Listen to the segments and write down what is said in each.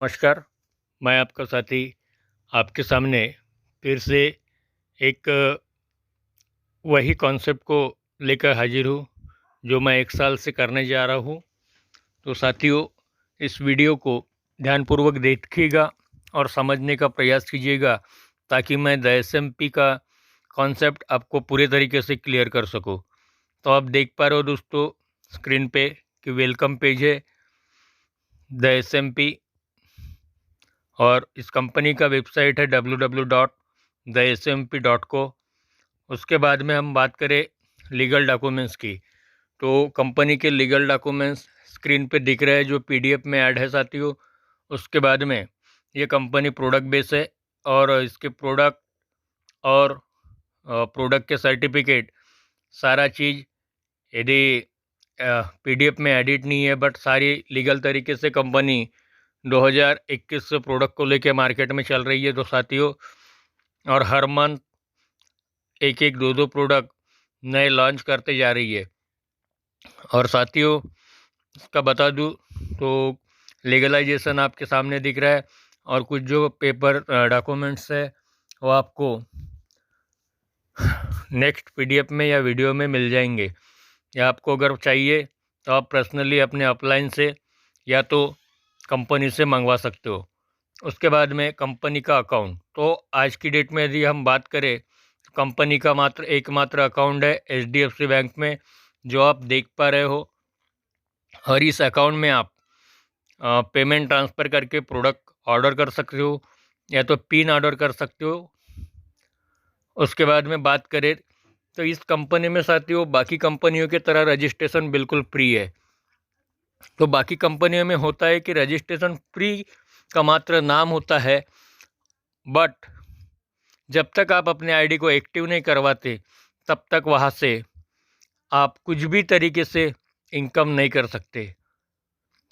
नमस्कार। मैं आपका साथी आपके सामने फिर से एक वही कॉन्सेप्ट को लेकर हाजिर हूँ जो मैं 1 साल से करने जा रहा हूँ। तो साथियों, इस वीडियो को ध्यानपूर्वक देखिएगा और समझने का प्रयास कीजिएगा ताकि मैं द एसएमपी का कॉन्सेप्ट आपको पूरे तरीके से क्लियर कर सकूँ। तो आप देख पा रहे हो दोस्तों स्क्रीन पे कि वेलकम पेज है द एसएमपी और इस कंपनी का वेबसाइट है www.thesmp.co। उसके बाद में हम बात करें लीगल डॉक्यूमेंट्स की, तो कंपनी के लीगल डॉक्यूमेंट्स स्क्रीन पे दिख रहे हैं जो पीडीएफ में ऐड है साथियों। उसके बाद में ये कंपनी प्रोडक्ट बेस है और इसके प्रोडक्ट और प्रोडक्ट के सर्टिफिकेट सारा चीज़ यदि पीडीएफ में एडिट नहीं है बट सारी लीगल तरीके से कंपनी 2021 से प्रोडक्ट को लेके मार्केट में चल रही है तो साथियों, और हर मंथ एक एक दो प्रोडक्ट नए लॉन्च करते जा रही है। और साथियों, इसका बता दूं तो लीगलाइजेशन आपके सामने दिख रहा है और कुछ जो पेपर डॉक्यूमेंट्स है वो आपको नेक्स्ट पीडीएफ में या वीडियो में मिल जाएंगे, या आपको अगर चाहिए तो आप पर्सनली अपने अपलाइन से या तो कंपनी से मंगवा सकते हो। उसके बाद में कंपनी का अकाउंट, तो आज की डेट में यदि हम बात करें तो कंपनी का मात्र एकमात्र अकाउंट है एचडीएफसी बैंक में जो आप देख पा रहे हो। और इस अकाउंट में आप पेमेंट ट्रांसफ़र करके प्रोडक्ट ऑर्डर कर सकते हो या तो पिन ऑर्डर कर सकते हो। उसके बाद में बात करें तो इस कंपनी में साथियों बाकी कंपनियों की तरह रजिस्ट्रेशन बिल्कुल फ्री है। तो बाकी कंपनियों में होता है कि रजिस्ट्रेशन फ्री का मात्र नाम होता है, बट जब तक आप अपने आईडी को एक्टिव नहीं करवाते तब तक वहाँ से आप कुछ भी तरीके से इनकम नहीं कर सकते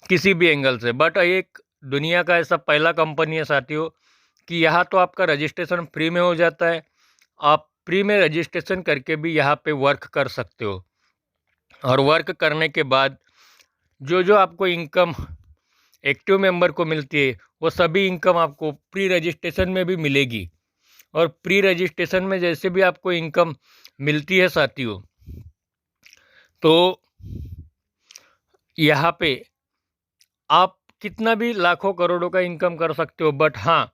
किसी भी एंगल से। बट एक दुनिया का ऐसा पहला कंपनी है साथियों कि यहाँ तो आपका रजिस्ट्रेशन फ्री में हो जाता है, आप फ्री में रजिस्ट्रेशन करके भी यहाँ पे वर्क कर सकते हो। और वर्क करने के बाद जो जो आपको इनकम एक्टिव मेंबर को मिलती है वो सभी इनकम आपको प्री रजिस्ट्रेशन में भी मिलेगी। और प्री रजिस्ट्रेशन में जैसे भी आपको इनकम मिलती है साथियों, तो यहाँ पे आप कितना भी लाखों करोड़ों का इनकम कर सकते हो। बट हाँ,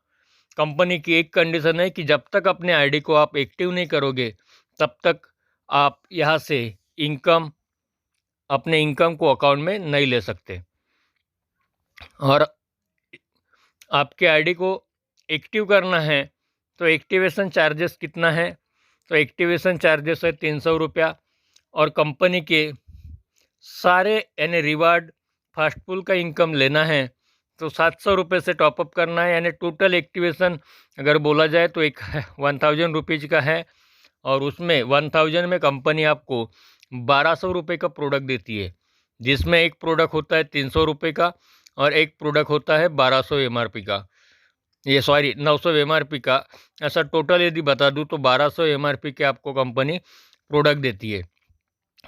कंपनी की एक कंडीशन है कि जब तक अपने आईडी को आप एक्टिव नहीं करोगे तब तक आप यहाँ से इनकम अपने इनकम को अकाउंट में नहीं ले सकते। और आपके आईडी को एक्टिव करना है तो एक्टिवेशन चार्जेस कितना है, तो एक्टिवेशन चार्जेस है 300 रुपया। और कंपनी के सारे यानी रिवार्ड फास्टपुल का इनकम लेना है तो 700 रुपये से टॉपअप करना है। यानी टोटल एक्टिवेशन अगर बोला जाए तो एक 1000 रुपीज़ का है और उसमें 1000 में कंपनी आपको 1200 रुपये का प्रोडक्ट देती है, जिसमें एक प्रोडक्ट होता है 300 रुपये का और एक प्रोडक्ट होता है 1200 एमआरपी का, ये सॉरी 900 एमआरपी का। ऐसा टोटल यदि बता दूं तो 1200 एमआरपी के आपको कंपनी प्रोडक्ट देती है।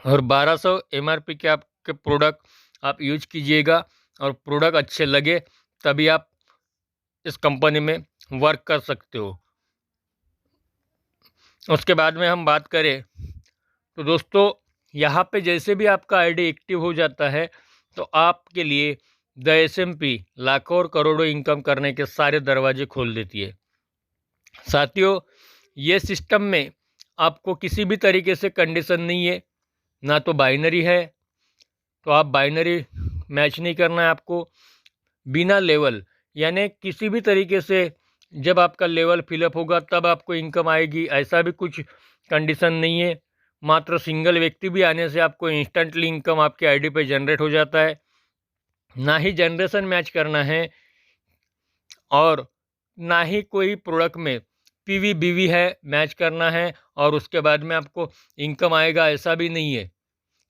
और 1200 एमआरपी के आपके प्रोडक्ट आप यूज कीजिएगा और प्रोडक्ट अच्छे लगे तभी आप इस कंपनी में वर्क कर सकते हो। उसके बाद में हम बात करें तो दोस्तों, यहाँ पे जैसे भी आपका आईडी एक्टिव हो जाता है तो आपके लिए द एसएमपी लाखों और करोड़ों इनकम करने के सारे दरवाजे खोल देती है। साथियों, ये सिस्टम में आपको किसी भी तरीके से कंडीशन नहीं है, ना तो बाइनरी है, तो आप बाइनरी मैच नहीं करना है आपको। बिना लेवल यानी किसी भी तरीके से जब आपका लेवल फिलअप होगा तब आपको इनकम आएगी, ऐसा भी कुछ कंडीशन नहीं है। मात्र सिंगल व्यक्ति भी आने से आपको इंस्टेंटली इनकम आपके आईडी पे जनरेट हो जाता है। ना ही जनरेशन मैच करना है और ना ही कोई प्रोडक्ट में पीवी बीवी है मैच करना है और उसके बाद में आपको इनकम आएगा, ऐसा भी नहीं है।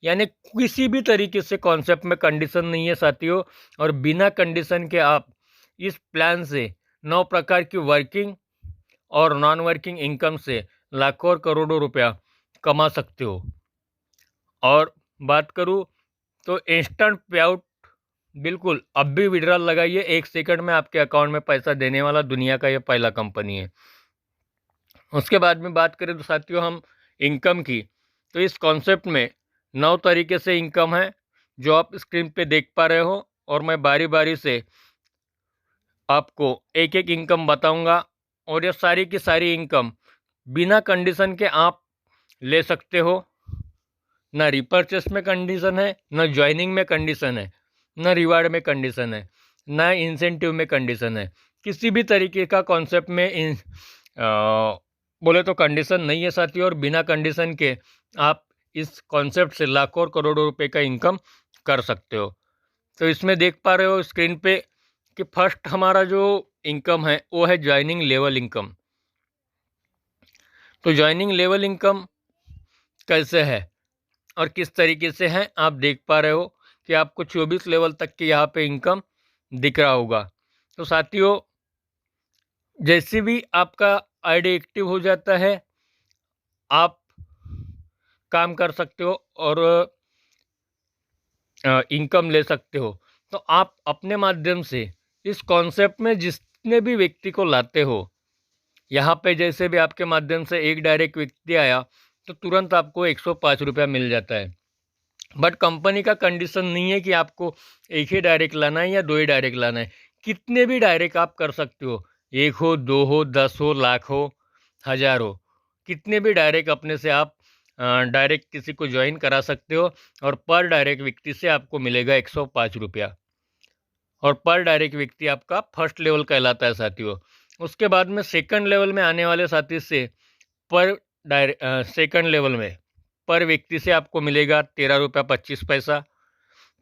यानी किसी भी तरीके से कॉन्सेप्ट में कंडीशन नहीं है साथियों। और बिना कंडीशन के आप इस प्लान से 9 प्रकार की वर्किंग और नॉन वर्किंग इनकम से लाखों और करोड़ों रुपया कमा सकते हो। और बात करूँ तो इंस्टेंट पे आउट बिल्कुल, अब भी विड्रॉल लगाइए, 1 सेकंड में आपके अकाउंट में पैसा देने वाला दुनिया का ये पहला कंपनी है। उसके बाद में बात करें तो साथियों हम इनकम की, तो इस कॉन्सेप्ट में 9 तरीके से इनकम है जो आप स्क्रीन पे देख पा रहे हो, और मैं बारी-बारी से आपको एक-एक इनकम बताऊंगा, और ये सारी की सारी इनकम बिना कंडीशन के आप ले सकते हो। ना रिपर्चेस में कंडीशन है, ना ज्वाइनिंग में कंडीशन है, ना रिवार्ड में कंडीशन है, ना इंसेंटिव में कंडीशन है। किसी भी तरीके का कॉन्सेप्ट में बोले तो कंडीशन नहीं है साथियों, और बिना कंडीशन के आप इस कॉन्सेप्ट से लाखों और करोड़ों रुपए का इनकम कर सकते हो। तो इसमें देख पा रहे हो स्क्रीन पे कि फर्स्ट हमारा जो इनकम है वो है ज्वाइनिंग लेवल इनकम। तो ज्वाइनिंग लेवल इनकम कैसे है और किस तरीके से है, आप देख पा रहे हो कि आपको 24 लेवल तक की यहाँ पे इनकम दिख रहा होगा। तो साथियों जैसे भी आपका आईडी एक्टिव हो जाता है, आप काम कर सकते हो और इनकम ले सकते हो। तो आप अपने माध्यम से इस कॉन्सेप्ट में जितने भी व्यक्ति को लाते हो, यहाँ पे जैसे भी आपके माध्यम से एक डायरेक्ट व्यक्ति आया तो तुरंत आपको 105 रुपया मिल जाता है। बट कंपनी का कंडीशन नहीं है कि आपको एक ही डायरेक्ट लाना है या 2 ही डायरेक्ट लाना है। कितने भी डायरेक्ट आप कर सकते हो, 1 हो, 2 हो, 10 हो, लाख हो, 1000 हो, कितने भी डायरेक्ट अपने से आप डायरेक्ट किसी को ज्वाइन करा सकते हो, और पर डायरेक्ट व्यक्ति से आपको मिलेगा 105 रुपया, और पर डायरेक्ट व्यक्ति आपका फर्स्ट लेवल कहलाता है साथियों। उसके बाद में सेकंड लेवल में आने वाले साथी से पर सेकंड लेवल में पर व्यक्ति से आपको मिलेगा 13 रुपया 25 पैसा,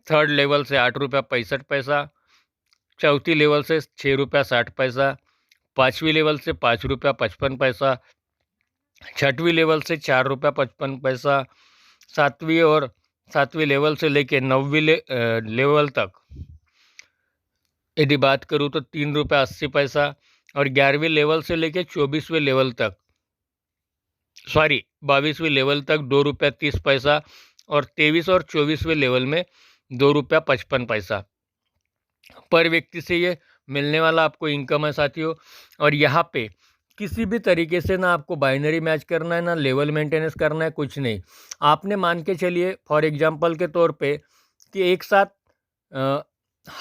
थर्ड लेवल से 8 रुपया 65 पैसा, चौथी लेवल से 6 रुपया 60 पैसा, पाँचवीं लेवल से 5 रुपया 55 पैसा, छठवीं लेवल से 4 रुपया 55 पैसा, सातवीं लेवल से लेके 9वीं लेवल तक यदि बात करूँ तो 3 रुपया 80 पैसा, और 11वीं लेवल से लेके 24वें लेवल तक 22वीं लेवल तक 2 रुपया 30 पैसा, और 23 और 24वें लेवल में 2 रुपया 55 पैसा पर व्यक्ति से ये मिलने वाला आपको इनकम है साथियों। और यहाँ पे किसी भी तरीके से ना आपको बाइनरी मैच करना है, ना लेवल मेंटेनेंस करना है, कुछ नहीं। आपने मान के चलिए फॉर एग्जांपल के तौर पे कि एक साथ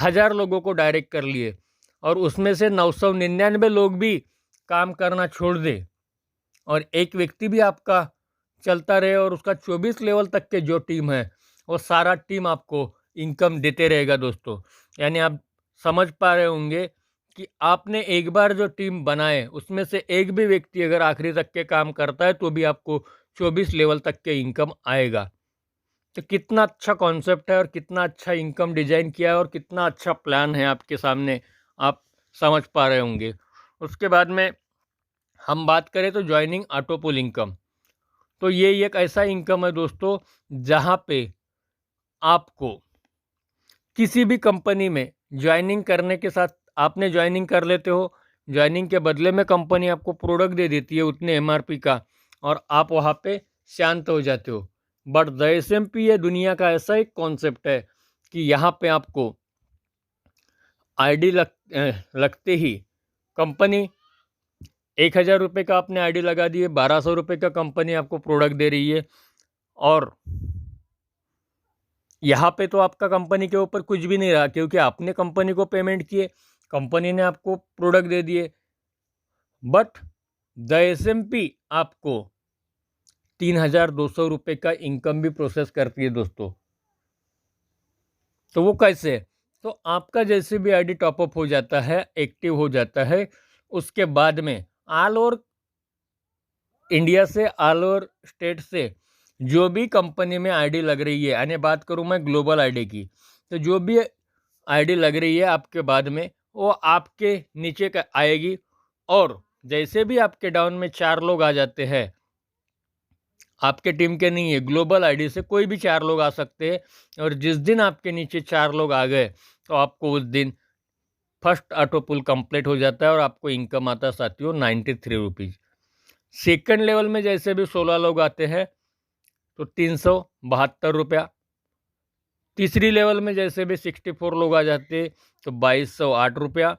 1000 लोगों को डायरेक्ट कर लिए, और उसमें से 999 लोग भी काम करना छोड़ दे, और एक व्यक्ति भी आपका चलता रहे, और उसका 24 लेवल तक के जो टीम है वो सारा टीम आपको इनकम देते रहेगा दोस्तों। यानी आप समझ पा रहे होंगे कि आपने एक बार जो टीम बनाए उसमें से एक भी व्यक्ति अगर आखिरी तक के काम करता है तो भी आपको 24 लेवल तक के इनकम आएगा। तो कितना अच्छा कॉन्सेप्ट है, और कितना अच्छा इनकम डिजाइन किया है, और कितना अच्छा प्लान है आपके सामने, आप समझ पा रहे होंगे। उसके बाद में हम बात करें तो ज्वाइनिंग ऑटो पुल इनकम, तो ये एक ऐसा इनकम है दोस्तों जहाँ पे आपको किसी भी कंपनी में ज्वाइनिंग करने के साथ आपने ज्वाइनिंग कर लेते हो, ज्वाइनिंग के बदले में कंपनी आपको प्रोडक्ट दे देती है उतने एमआरपी का, और आप वहाँ पे शांत हो जाते हो। बट द एसएमपी ये दुनिया का ऐसा एक कॉन्सेप्ट है कि यहाँ पे आपको आईडी लगते ही कंपनी 1000 रुपये का आपने आईडी लगा दिए, 1200 रुपये का कंपनी आपको प्रोडक्ट दे रही है, और यहाँ पे तो आपका कंपनी के ऊपर कुछ भी नहीं रहा, क्योंकि आपने कंपनी को पेमेंट किए, कंपनी ने आपको प्रोडक्ट दे दिए। बट द एसएमपी आपको 3200 रुपये का इनकम भी प्रोसेस करती है दोस्तों। तो वो कैसे है? तो आपका जैसे भी आईडी टॉपअप हो जाता है, एक्टिव हो जाता है, उसके बाद में ऑल ओवर इंडिया से, ऑल ओवर स्टेट से जो भी कंपनी में आईडी लग रही है, यानी बात करूं मैं ग्लोबल आईडी की, तो जो भी आईडी लग रही है आपके बाद में वो आपके नीचे का आएगी। और जैसे भी आपके डाउन में 4 लोग आ जाते हैं, आपके टीम के नहीं है, ग्लोबल आईडी से कोई भी 4 लोग आ सकते हैं, और जिस दिन आपके नीचे 4 लोग आ गए तो आपको उस दिन फर्स्ट ऑटो पुल कंप्लीट हो जाता है, और आपको इनकम आता है साथियों 93 रुपीज़। सेकेंड लेवल में जैसे भी 16 लोग आते हैं तो 372 रुपया, तीसरी लेवल में जैसे भी 64 लोग आ जाते तो 2208 रुपया।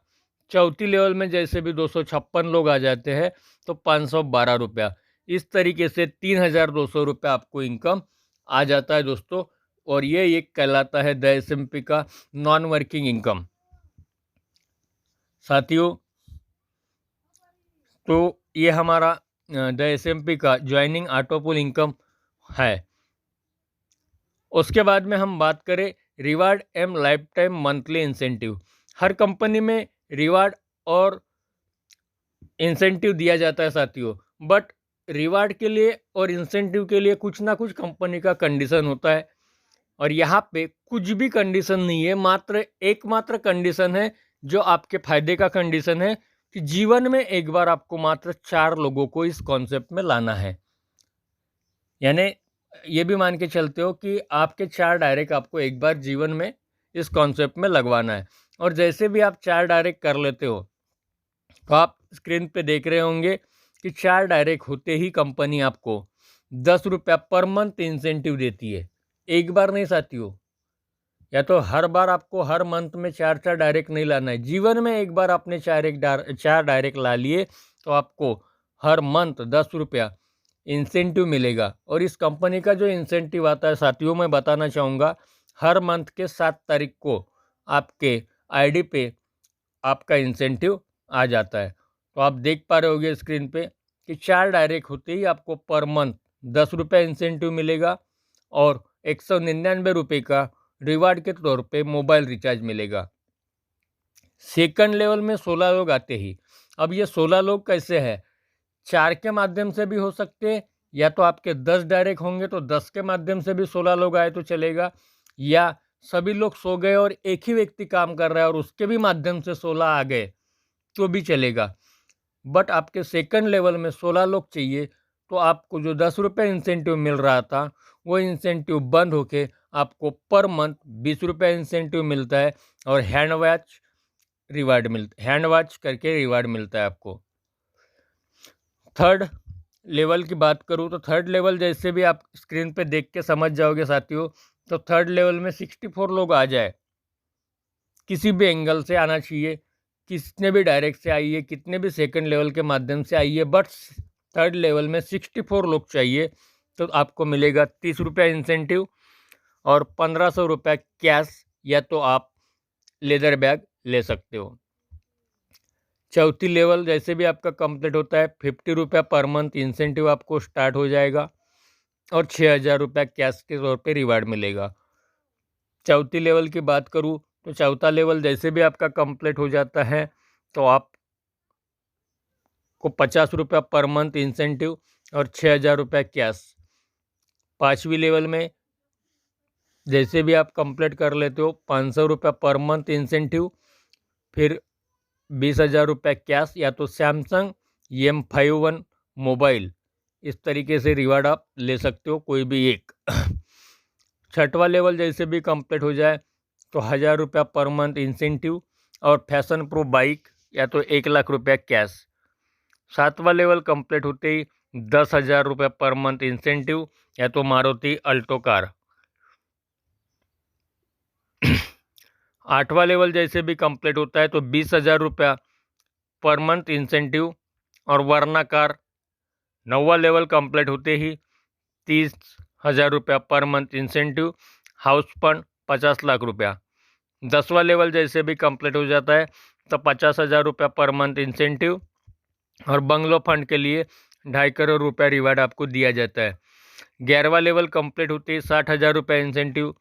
चौथी लेवल में जैसे भी 256 लोग आ जाते हैं तो 512 रुपया। इस तरीके से 3200 रुपया आपको इनकम आ जाता है दोस्तों, और ये एक कहलाता है द एसएमपी का नॉन वर्किंग इनकम। साथियों, तो ये हमारा द एसएमपी का ज्वाइनिंग ऑटोपुल इनकम है। उसके बाद में हम बात करें reward M lifetime monthly incentive. हर कंपनी में रिवार्ड और इंसेंटिव दिया जाता है साथियों, बट रिवार्ड के लिए और इंसेंटिव के लिए कुछ ना कुछ कंपनी का कंडीशन होता है, और यहाँ पे कुछ भी कंडीशन नहीं है, मात्र एकमात्र कंडीशन है जो आपके फायदे का कंडीशन है कि जीवन में एक बार आपको मात्र 4 लोगों को इस कॉन्सेप्ट में लाना है। यानी ये भी मान के चलते हो कि आपके 4 डायरेक्ट आपको एक बार जीवन में इस कॉन्सेप्ट में लगवाना है, और जैसे भी आप 4 डायरेक्ट कर लेते हो तो आप स्क्रीन पे देख रहे होंगे कि 4 डायरेक्ट होते ही कंपनी आपको 10 रुपया पर मंथ इंसेंटिव देती है। एक बार नहीं साथियों, या तो हर बार आपको हर मंथ में 4 डायरेक्ट नहीं लाना है। जीवन में एक बार आपने 4 डायरेक्ट ला लिए तो आपको हर मंथ 10 रुपया इंसेंटिव मिलेगा। और इस कंपनी का जो इंसेंटिव आता है साथियों, मैं बताना चाहूँगा, हर मंथ के 7 तारीख को आपके आईडी पे आपका इंसेंटिव आ जाता है। तो आप देख पा रहे होंगे स्क्रीन पे कि 4 डायरेक्ट होते ही आपको पर मंथ 10 रुपये इंसेंटिव मिलेगा, और 199 रुपये का रिवार्ड के तौर पे मोबाइल रिचार्ज मिलेगा। सेकंड लेवल में 16 लोग आते ही, अब ये 16 लोग कैसे हैं? 4 के माध्यम से भी हो सकते हैं, या तो आपके 10 डायरेक्ट होंगे तो 10 के माध्यम से भी 16 लोग आए तो चलेगा, या सभी लोग सो गए और एक ही व्यक्ति काम कर रहा है और उसके भी माध्यम से 16 आ गए तो भी चलेगा। बट आपके सेकंड लेवल में 16 लोग चाहिए, तो आपको जो 10 रुपये इंसेंटिव मिल रहा था वो इंसेंटिव बंद होके आपको पर मंथ 20 रुपये इंसेंटिव मिलता है, और हैंड वॉच करके रिवार्ड मिलता है आपको। थर्ड लेवल की बात करूँ तो थर्ड लेवल जैसे भी आप स्क्रीन पे देख के समझ जाओगे साथियों, तो थर्ड लेवल में 64 लोग आ जाए, किसी भी एंगल से आना चाहिए, कितने भी डायरेक्ट से आइए, कितने भी सेकंड लेवल के माध्यम से आइए, बट थर्ड लेवल में 64 लोग चाहिए तो आपको मिलेगा 30 रुपया इंसेंटिव और 1500 रुपया कैश, या तो आप लेदर बैग ले सकते हो। चौथी लेवल जैसे भी आपका कंप्लीट होता है 50 रुपया पर मंथ इंसेंटिव आपको स्टार्ट हो जाएगा, और 6000 रुपया कैश के तौर पे रिवार्ड मिलेगा। चौथी लेवल की बात करूँ तो चौथा लेवल जैसे भी आपका कंप्लीट हो जाता है तो आपको 50 रुपया पर मंथ इंसेंटिव और 6000 रुपया कैश। पाँचवीं लेवल में जैसे भी आप कंप्लीट कर लेते हो 500 रुपया पर मंथ इंसेंटिव, फिर 20,000 रुपया कैश, या तो सैमसंग M51 मोबाइल, इस तरीके से रिवार्ड आप ले सकते हो कोई भी एक। छठवां लेवल जैसे भी कंप्लीट हो जाए तो 1000 रुपया पर मंथ इंसेंटिव और फैशन प्रो बाइक, या तो 1 लाख रुपया कैश। सातवां लेवल कंप्लीट होते ही 10,000 रुपया पर मंथ इंसेंटिव, या तो मारुति अल्टो कार। आठवां लेवल जैसे भी कंप्लीट होता है तो 20,000 रुपया पर मंथ इंसेंटिव और वरना कार। नौवां लेवल कंप्लीट होते ही 30,000 रुपया per month incentive, house fund 50 lakh रुपया। 10वां लेवल जैसे भी कंप्लीट हो जाता है तो 50,000 रुपया पर मंथ इंसेंटिव और बंगलो फंड के लिए 2.5 करोड़ रुपया रिवार्ड आपको दिया जाता है। 11वां लेवल कंप्लीट होते ही 60,000 रुपया इंसेंटिव,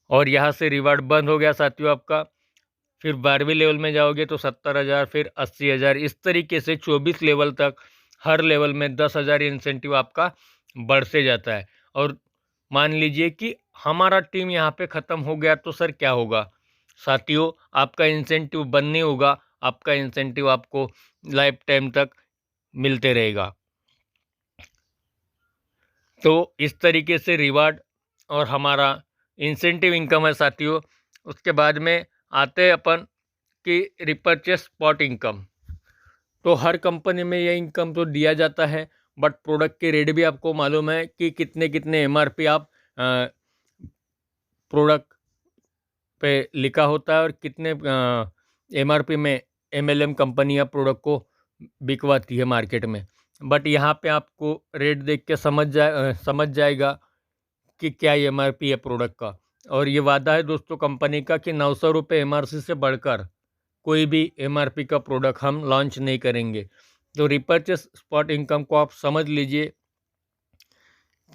और यहाँ से रिवार्ड बंद हो गया साथियों आपका। फिर 12वीं लेवल में जाओगे तो 70,000, फिर 80,000, इस तरीके से 24 लेवल तक हर लेवल में 10,000 इंसेंटिव आपका बढ़ते जाता है। और मान लीजिए कि हमारा टीम यहाँ पे ख़त्म हो गया तो सर क्या होगा साथियों? आपका इंसेंटिव बंद नहीं होगा, आपका इंसेंटिव आपको लाइफ टाइम तक मिलते रहेगा। तो इस तरीके से रिवार्ड और हमारा इंसेंटिव इनकम है साथियों। उसके बाद में आते हैं अपन कि रिपर्चेस स्पॉट इनकम। तो हर कंपनी में ये इनकम तो दिया जाता है, बट प्रोडक्ट के रेट भी आपको मालूम है कि कितने कितने MRP आप प्रोडक्ट पे लिखा होता है और कितने MRP में MLM कंपनियां प्रोडक्ट को बिकवाती है मार्केट में। बट यहाँ पे आपको रेट देख के समझ जाएगा कि क्या MRP है प्रोडक्ट का। और ये वादा है दोस्तों कंपनी का कि 900 रुपये MRP से बढ़कर कोई भी MRP का प्रोडक्ट हम लॉन्च नहीं करेंगे। तो रिपर्चेस स्पॉट इनकम को आप समझ लीजिए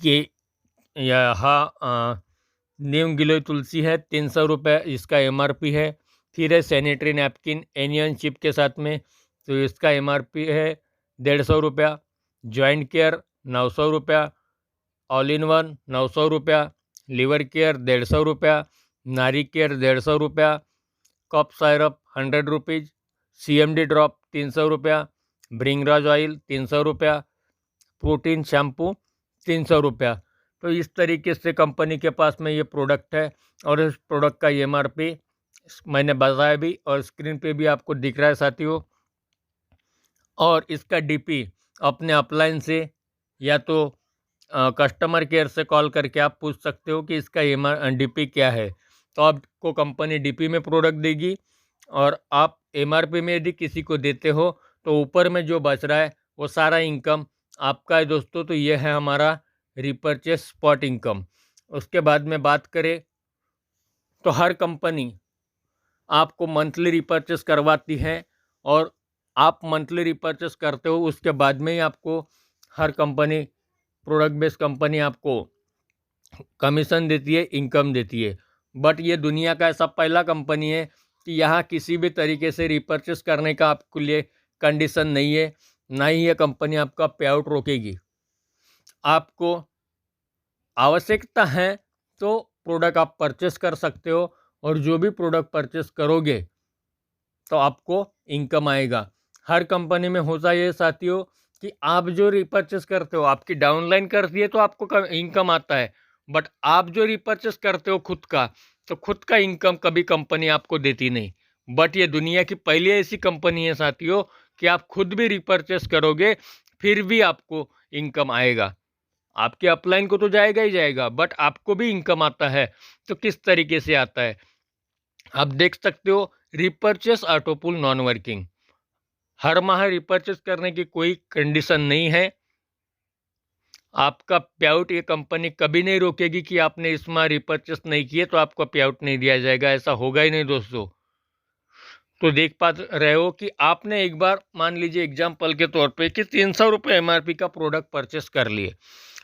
कि यहाँ नीम गिलोय तुलसी है 300 रुपये इसका MRP है। फिर है सैनिटरी नैपकिन एनियन चिप के साथ में, तो इसका MRP है 150 रुपया। जॉइंट केयर 900 रुपया, ऑल इन वन 900 रुपया, लीवर केयर 150 रुपया, नारी केयर 150 रुपया, कप सायरप 100 रुपीज़, CMD ड्रॉप 300 रुपया, ब्रिंगराज ऑयल 300 रुपया, प्रोटीन शैम्पू 300 रुपया। तो इस तरीके से कंपनी के पास में ये प्रोडक्ट है और इस प्रोडक्ट का MRP मैंने बताया भी और स्क्रीन पे भी आपको दिख रहा है साथियों। और इसका DP अपने अपलाइन से या तो कस्टमर केयर से कॉल करके आप पूछ सकते हो कि इसका DP क्या है। तो आपको कंपनी DP में प्रोडक्ट देगी और आप MRP में यदि किसी को देते हो तो ऊपर में जो बच रहा है वो सारा इनकम आपका है दोस्तों। तो ये है हमारा रिपर्चेस स्पॉट इनकम। उसके बाद में बात करें तो हर कंपनी आपको मंथली रिपर्चेस करवाती है और आप मंथली रिपर्चेस करते हो, उसके बाद में ही आपको हर कंपनी प्रोडक्ट बेस्ड कंपनी आपको कमीशन देती है, इनकम देती है। बट ये दुनिया का ऐसा पहला कंपनी है कि यहाँ किसी भी तरीके से रिपर्चेस करने का आपके लिए कंडीशन नहीं है, ना ही ये कंपनी आपका पे आउट रोकेगी। आपको आवश्यकता है तो प्रोडक्ट आप परचेस कर सकते हो और जो भी प्रोडक्ट परचेस करोगे तो आपको इनकम आएगा। हर कंपनी में होता ये साथियों कि आप जो रिपर्चेस करते हो आपकी डाउनलाइन करती है तो आपको इनकम आता है, बट आप जो रिपर्चेस करते हो खुद का, तो खुद का इनकम कभी कंपनी आपको देती नहीं। बट ये दुनिया की पहली ऐसी कंपनी है साथियों कि आप खुद भी रिपर्चेस करोगे फिर भी आपको इनकम आएगा। आपके अपलाइन को तो जाएगा ही जाएगा, बट आपको भी इनकम आता है। तो किस तरीके से आता है आप देख सकते हो। रिपर्चेस ऑटो पुल नॉन वर्किंग, हर माह रिपर्चेस करने की कोई कंडीशन नहीं है। आपका पे आउट ये कंपनी कभी नहीं रोकेगी कि आपने इस माह रिपर्चेस नहीं किए तो आपको पे आउट नहीं दिया जाएगा, ऐसा होगा ही नहीं दोस्तों। तो देख पा रहे हो कि आपने एक बार मान लीजिए एग्जाम्पल के तौर पे कि 300 रुपये MRP का प्रोडक्ट परचेस कर लिए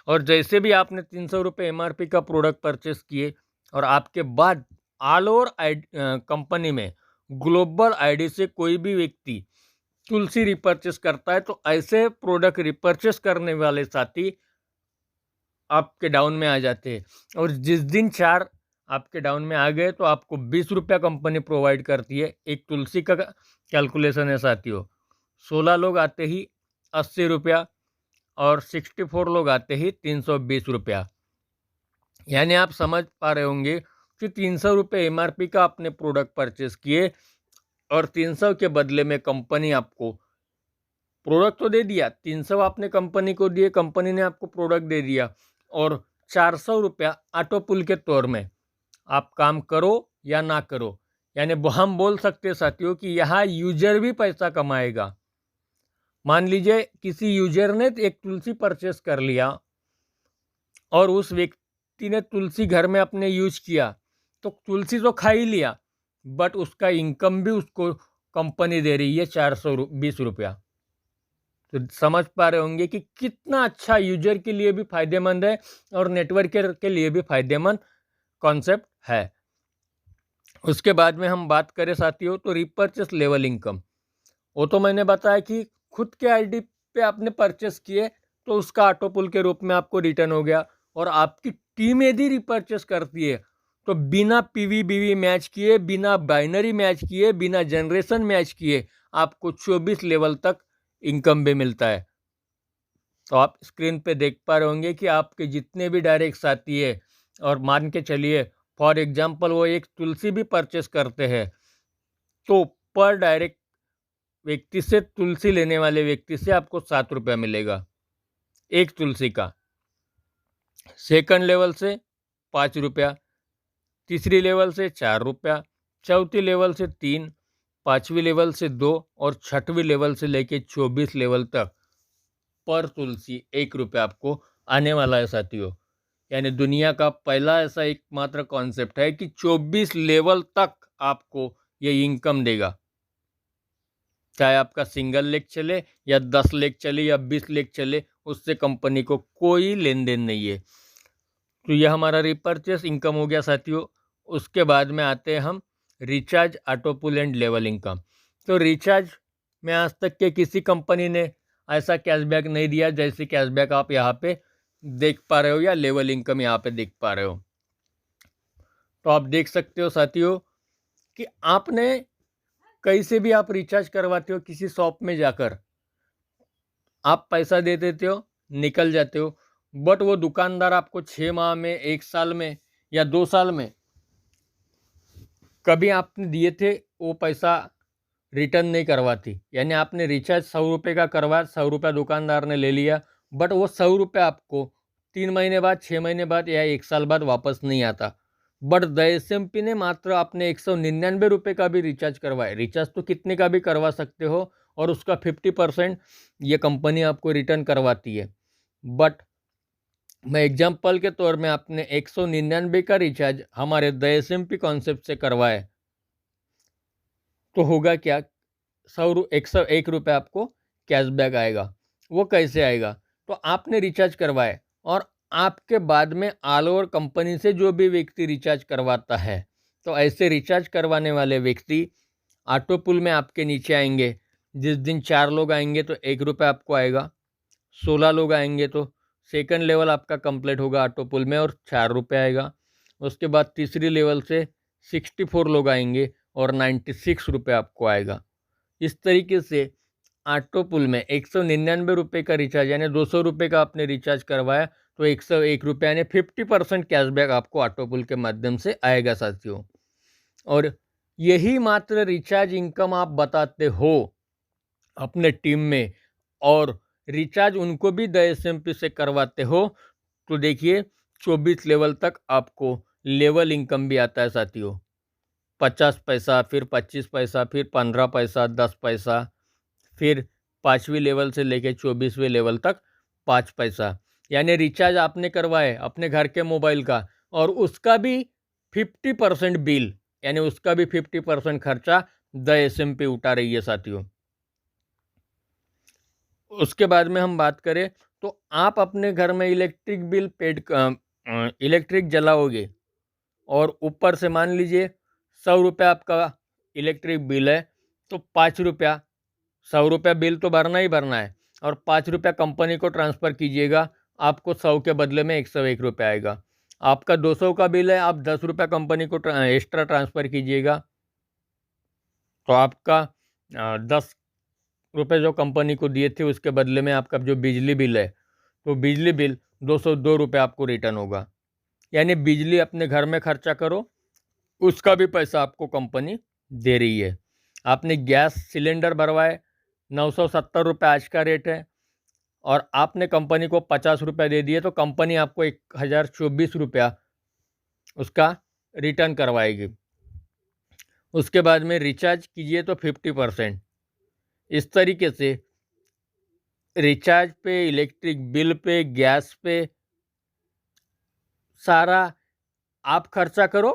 और जैसे भी आपने 300 रुपये MRP का प्रोडक्ट परचेस किए और आपके बाद ऑल ओवर कंपनी में ग्लोबल ID से कोई भी व्यक्ति तुलसी रिपर्चेस करता है तो ऐसे प्रोडक्ट रिपर्चेस करने वाले साथी आपके डाउन में आ जाते हैं। और जिस दिन 4 आपके डाउन में आ गए तो आपको 20 रुपया कंपनी प्रोवाइड करती है। एक तुलसी का कैलकुलेशन है साथियों, 16 लोग आते ही 80 रुपया और 64 लोग आते ही 320 रुपया। यानी आप समझ पा रहे होंगे कि 300 रुपये MRP का आपने प्रोडक्ट परचेस किए और 300 के बदले में कंपनी आपको प्रोडक्ट तो दे दिया, 300 आपने कंपनी को दिए, कंपनी ने आपको प्रोडक्ट दे दिया और 400 रुपया ऑटो पुल के तौर में आप काम करो या ना करो। यानी हम बोल सकते हैं साथियों कि यहाँ यूजर भी पैसा कमाएगा। मान लीजिए किसी यूजर ने एक तुलसी परचेस कर लिया और उस व्यक्ति ने तुलसी घर में अपने यूज किया, तो तुलसी तो खा ही लिया बट उसका इनकम भी उसको कंपनी दे रही है 420 रुपया। तो समझ पा रहे होंगे कि कितना अच्छा यूजर के लिए भी फायदेमंद है और नेटवर्कर के लिए भी फायदेमंद कॉन्सेप्ट है। उसके बाद में हम बात करें साथियों तो रिपर्चेस लेवल इनकम, वो तो मैंने बताया कि खुद के ID पे आपने परचेस किए तो उसका ऑटो पुल के रूप में आपको रिटर्न हो गया। और आपकी टीम यदि रिपर्चेस करती है तो बिना PV-BV मैच किए, बिना बाइनरी मैच किए, बिना जनरेशन मैच किए आपको 24 लेवल तक इनकम भी मिलता है। तो आप स्क्रीन पे देख पा रहे होंगे कि आपके जितने भी डायरेक्ट साथी है और मान के चलिए फॉर एग्जांपल वो एक तुलसी भी परचेस करते हैं तो पर डायरेक्ट व्यक्ति से, तुलसी लेने वाले व्यक्ति से आपको 7 रुपया मिलेगा एक तुलसी का। सेकंड लेवल से 5 रुपया, तीसरी लेवल से 4 रुपया, चौथी लेवल से 3, पाँचवीं लेवल से 2 और छठवीं लेवल से लेके 24 लेवल तक पर तुलसी 1 रुपया आपको आने वाला है साथियों। यानी दुनिया का पहला ऐसा एकमात्र कॉन्सेप्ट है कि 24 लेवल तक आपको ये इनकम देगा। चाहे आपका सिंगल लेग चले या 10 लेग चले या 20 लेग चले, उससे कंपनी को कोई लेन देन नहीं है। तो यह हमारा रिपर्चेस इनकम हो गया साथियों। उसके बाद में आते हैं हम recharge, auto pull and level income. तो रिचार्ज में आज तक के किसी कंपनी ने ऐसा कैशबैक नहीं दिया जैसे कैशबैक आप यहाँ पे देख पा रहे हो या लेवल इनकम यहाँ पे देख पा रहे हो। तो आप देख सकते हो साथियों कि आपने कहीं से भी आप रिचार्ज करवाते हो, किसी शॉप में जाकर आप पैसा दे देते हो, निकल जाते हो, बट वो दुकानदार आपको 6 माह में, 1 साल में या 2 साल में कभी आपने दिए थे वो पैसा रिटर्न नहीं करवाती। यानी आपने रिचार्ज 100 रुपये का करवाया, 100 रुपया दुकानदार ने ले लिया, बट वो 100 रुपये आपको 3 महीने बाद, 6 महीने बाद या 1 साल बाद वापस नहीं आता। बट द SMP ने मात्र आपने 199 रुपये का भी रिचार्ज करवाए। रिचार्ज तो कितने का भी करवा सकते हो और उसका 50% ये कंपनी आपको रिटर्न करवाती है। बट मैं एग्जाम्पल के तौर में आपने 199 का रिचार्ज हमारे द SMP कॉन्सेप्ट से करवाए तो होगा क्या, 101 रुपये आपको कैशबैक आएगा। वो कैसे आएगा? तो आपने रिचार्ज करवाए और आपके बाद में ऑल ओवर कंपनी से जो भी व्यक्ति रिचार्ज करवाता है, तो ऐसे रिचार्ज करवाने वाले व्यक्ति ऑटो पुल में आपके नीचे आएंगे। जिस दिन 4 लोग आएंगे तो 1 रुपये आपको आएगा, 16 लोग आएंगे तो सेकंड लेवल आपका कंप्लीट होगा ऑटो पुल में और 4 रुपये आएगा। उसके बाद तीसरी लेवल से 64 लोग आएंगे और 96 रुपये आपको आएगा। इस तरीके से ऑटो पुल में 199 रुपये का रिचार्ज यानी 200 रुपये का आपने रिचार्ज करवाया तो 101 रुपये यानी 50% कैशबैक आपको ऑटो पुल के माध्यम से आएगा साथियों। और यही मात्र रिचार्ज इनकम आप बताते हो अपने टीम में और रिचार्ज उनको भी द SMP से करवाते हो, तो देखिए 24 लेवल तक आपको लेवल इनकम भी आता है साथियों। 50 पैसा, फिर 25 पैसा, फिर 15 पैसा, 10 पैसा, फिर 5वीं लेवल से लेके 24वें लेवल तक 5 पैसा। यानी रिचार्ज आपने करवाए अपने घर के मोबाइल का और उसका भी 50% बिल यानी उसका भी 50% खर्चा द SMP उठा रही है साथियों। उसके बाद में हम बात करें तो आप अपने घर में इलेक्ट्रिक बिल इलेक्ट्रिक जलाओगे और ऊपर से मान लीजिए 100 रुपया आपका इलेक्ट्रिक बिल है तो 5 रुपया, 100 रुपया बिल तो भरना ही भरना है और 5 रुपया कंपनी को ट्रांसफ़र कीजिएगा, आपको 100 के बदले में 101 रुपया आएगा। आपका 200 का बिल है, आप 10 रुपया कंपनी को एक्स्ट्रा ट्रांसफ़र कीजिएगा तो आपका 10 रुपये जो कंपनी को दिए थे उसके बदले में आपका जो बिजली बिल है तो बिजली बिल 202 रुपये आपको रिटर्न होगा। यानी बिजली अपने घर में खर्चा करो उसका भी पैसा आपको कंपनी दे रही है। आपने गैस सिलेंडर भरवाए 970 रुपये आज का रेट है और आपने कंपनी को 50 रुपये दे दिए तो कंपनी आपको 1024 रुपया उसका रिटर्न करवाएगी। उसके बाद में रिचार्ज कीजिए तो 50%। इस तरीके से रिचार्ज पे, इलेक्ट्रिक बिल पे, गैस पे सारा आप खर्चा करो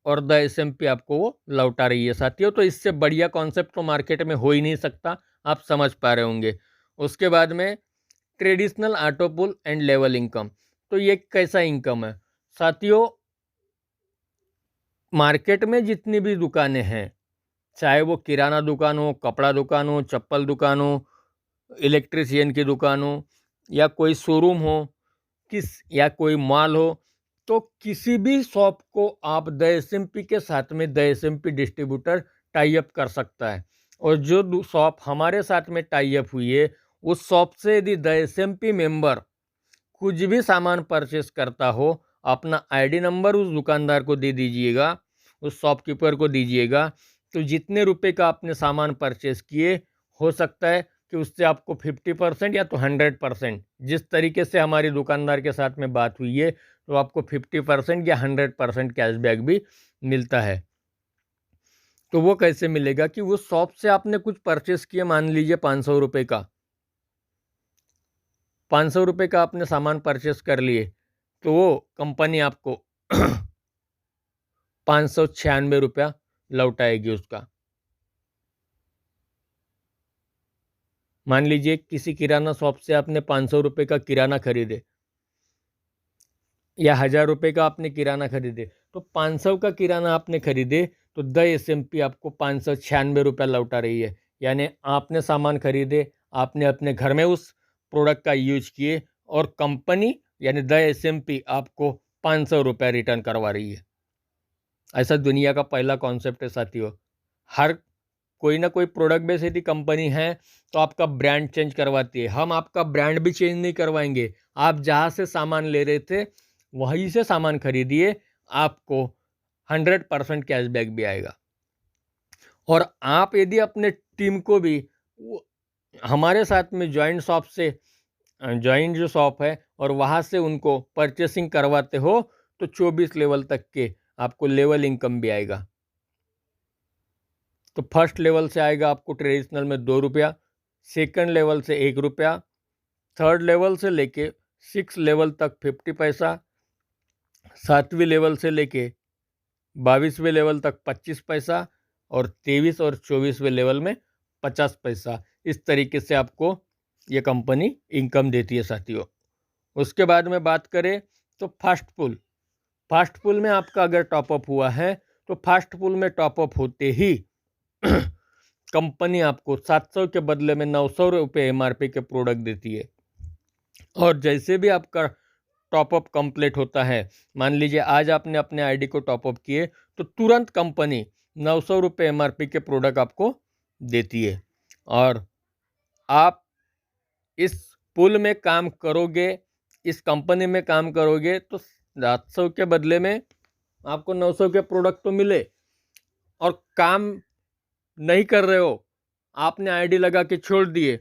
और द SMP आपको वो लौटा रही है साथियों। तो इससे बढ़िया कॉन्सेप्ट तो मार्केट में हो ही नहीं सकता, आप समझ पा रहे होंगे। उसके बाद में traditional auto pull and level income. तो ये कैसा इनकम है साथियों? मार्केट में जितनी भी दुकानें हैं, चाहे वो किराना दुकान हो, कपड़ा दुकान हो, चप्पल दुकान हो, इलेक्ट्रिशियन की दुकान हो या कोई शोरूम हो या कोई मॉल हो, तो किसी भी शॉप को आप द SMP के साथ में the SMP distributor tie up कर सकता है। और जो शॉप हमारे साथ में टाई अप हुई है उस शॉप से यदि द SMP मेंबर कुछ भी सामान परचेस करता हो, अपना ID नंबर उस दुकानदार को दे दीजिएगा, उस शॉपकीपर को दीजिएगा, तो जितने रुपए का आपने सामान परचेस किए हो सकता है कि उससे आपको 50% या तो 100%, जिस तरीके से हमारी दुकानदार के साथ में बात हुई है, तो आपको 50% या 100% कैशबैक भी मिलता है। तो वो कैसे मिलेगा कि वो शॉप से आपने कुछ परचेस किया, मान लीजिए 500 रुपये का, 500 रुपये का आपने सामान परचेस कर लिए, तो वो कंपनी आपको 596 रुपया लौटाएगी उसका। मान लीजिए किसी किराना शॉप से आपने 500 रुपये का किराना खरीदे या 1000 रुपये का आपने किराना खरीदे, तो 500 का किराना आपने खरीदे तो द SMP आपको 596 रुपया लौटा रही है। यानी आपने सामान खरीदे, आपने अपने घर में उस प्रोडक्ट का यूज किए और कंपनी यानी द SMP आपको 500 रुपया रिटर्न करवा रही है। ऐसा दुनिया का पहला कॉन्सेप्ट है साथियों। हर कोई ना कोई प्रोडक्ट बेस यदि कंपनी है तो आपका ब्रांड चेंज करवाती है। हम आपका ब्रांड भी चेंज नहीं करवाएंगे, आप जहाँ से सामान ले रहे थे वहीं से सामान खरीदिए, आपको 100% कैशबैक भी आएगा। और आप यदि अपने टीम को भी हमारे साथ में जॉइंट जो शॉप है और वहाँ से उनको परचेसिंग करवाते हो तो 24 लेवल तक के आपको लेवल इनकम भी आएगा। तो फर्स्ट लेवल से आएगा आपको ट्रेडिशनल में 2 रुपया, सेकंड लेवल से 1 रुपया, थर्ड लेवल से लेके 6 लेवल तक 50 पैसा, 7वीं लेवल से लेके 22वें लेवल तक 25 पैसा और 23 और 24वें लेवल में 50 पैसा। इस तरीके से आपको ये कंपनी इनकम देती है साथियों। उसके बाद में बात करें तो फास्ट पुल में आपका अगर टॉपअप हुआ है तो फास्ट पुल में टॉपअप होते ही कंपनी आपको 700 के बदले में 900 रुपये MRP के प्रोडक्ट देती है। और जैसे भी आपका टॉपअप कंप्लीट होता है, मान लीजिए आज आपने अपने आईडी को टॉपअप किए तो तुरंत कंपनी 900 रुपये MRP के प्रोडक्ट आपको देती है। और आप इस पुल में काम करोगे, इस कंपनी में काम करोगे तो 700 के बदले में आपको 900 के प्रोडक्ट तो मिले। और काम नहीं कर रहे हो, आपने आईडी लगा के छोड़ दिए,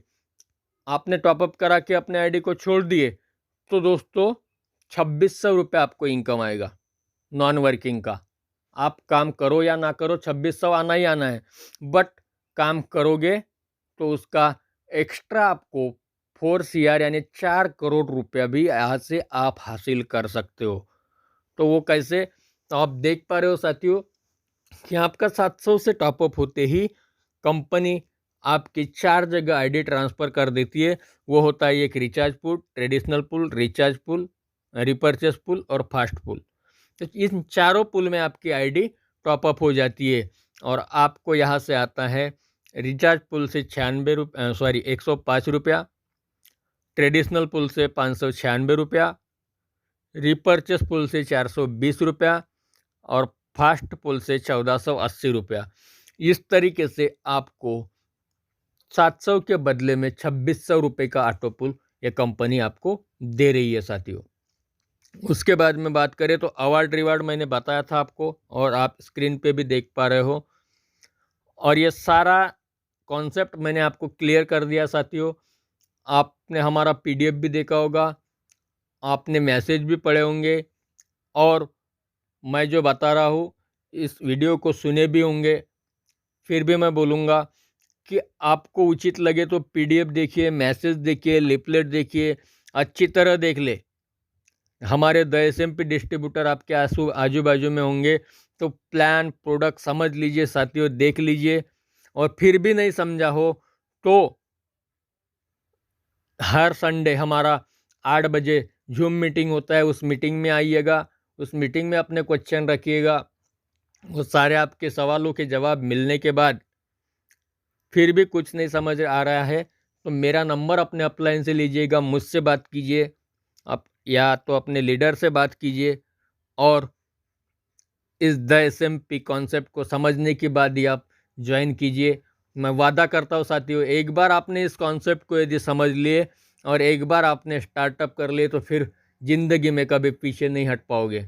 आपने टॉपअप करा के अपने आईडी को छोड़ दिए, तो दोस्तों 2600 रुपये आपको इनकम आएगा नॉन वर्किंग का। आप काम करो या ना करो 2600 आना ही आना है, बट काम करोगे तो उसका एक्स्ट्रा आपको 4 CR यानी 4 करोड़ रुपया भी यहाँ से आप हासिल कर सकते हो। तो वो कैसे, तो आप देख पा रहे हो साथियों कि आपका 700 से टॉपअप होते ही कंपनी आपकी 4 जगह आईडी ट्रांसफ़र कर देती है। वो होता है एक रिचार्ज पुल, ट्रेडिशनल पुल, रिचार्ज पुल, रिपर्चेस पुल और फास्ट पुल। तो इन चारों पुल में आपकी आईडी टॉपअप हो जाती है और आपको यहाँ से आता है रिचार्ज पुल से 105 रुपया, ट्रेडिशनल पुल से 596 रुपया, रिपर्चेस पुल से 420 रुपया और फास्ट पुल से 1480 रुपया। इस तरीके से आपको 700 के बदले में 2600 रुपये का ऑटो पुल ये कंपनी आपको दे रही है साथियों। उसके बाद में बात करें तो अवार्ड रिवार्ड मैंने बताया था आपको और आप स्क्रीन पे भी देख पा रहे हो। और ये सारा कॉन्सेप्ट मैंने आपको क्लियर कर दिया साथियों। आपने हमारा PDF भी देखा होगा, आपने मैसेज भी पढ़े होंगे और मैं जो बता रहा हूँ इस वीडियो को सुने भी होंगे। फिर भी मैं बोलूँगा कि आपको उचित लगे तो PDF देखिए, मैसेज देखिए, लिफलेट देखिए, अच्छी तरह देख ले। हमारे द SMP डिस्ट्रीब्यूटर आपके आजू बाजू में होंगे, तो प्लान प्रोडक्ट समझ लीजिए साथियों, देख लीजिए। और फिर भी नहीं समझा हो तो हर संडे हमारा 8 बजे जूम मीटिंग होता है, उस मीटिंग में आइएगा, उस मीटिंग में अपने क्वेश्चन रखिएगा। वो सारे आपके सवालों के जवाब मिलने के बाद फिर भी कुछ नहीं समझ आ रहा है तो मेरा नंबर अपने अपलाइन से लीजिएगा, मुझसे बात कीजिए, आप या तो अपने लीडर से बात कीजिए और इस द SMP कॉन्सेप्ट को समझने के बाद ही आप ज्वाइन कीजिए। मैं वादा करता हूँ साथियों, एक बार आपने इस कॉन्सेप्ट को यदि समझ लिए और एक बार आपने स्टार्टअप कर लिए तो फिर ज़िंदगी में कभी पीछे नहीं हट पाओगे,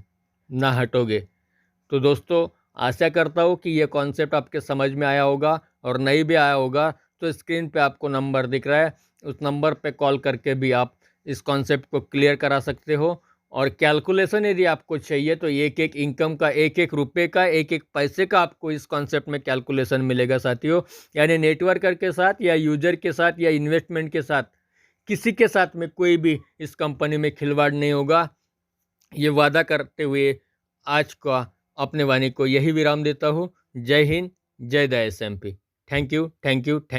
ना हटोगे। तो दोस्तों आशा करता हूँ कि ये कॉन्सेप्ट आपके समझ में आया होगा और नहीं भी आया होगा दोस्तों स्क्रीन पे आपको नंबर दिख रहा है, उस नंबर पे कॉल करके भी आप इस कॉन्सेप्ट को क्लियर करा सकते हो। और कैलकुलेशन यदि आपको चाहिए तो एक एक इनकम का, एक एक रुपये का, एक एक पैसे का आपको इस कॉन्सेप्ट में कैलकुलेशन मिलेगा साथियों। यानी नेटवर्कर के साथ या यूजर के साथ या इन्वेस्टमेंट के साथ किसी के साथ में कोई भी इस कंपनी में खिलवाड़ नहीं होगा, ये वादा करते हुए आज का अपने वाणी को यही विराम देता हूँ। जय हिंद, जय the SMP। Thank you, thank you, thank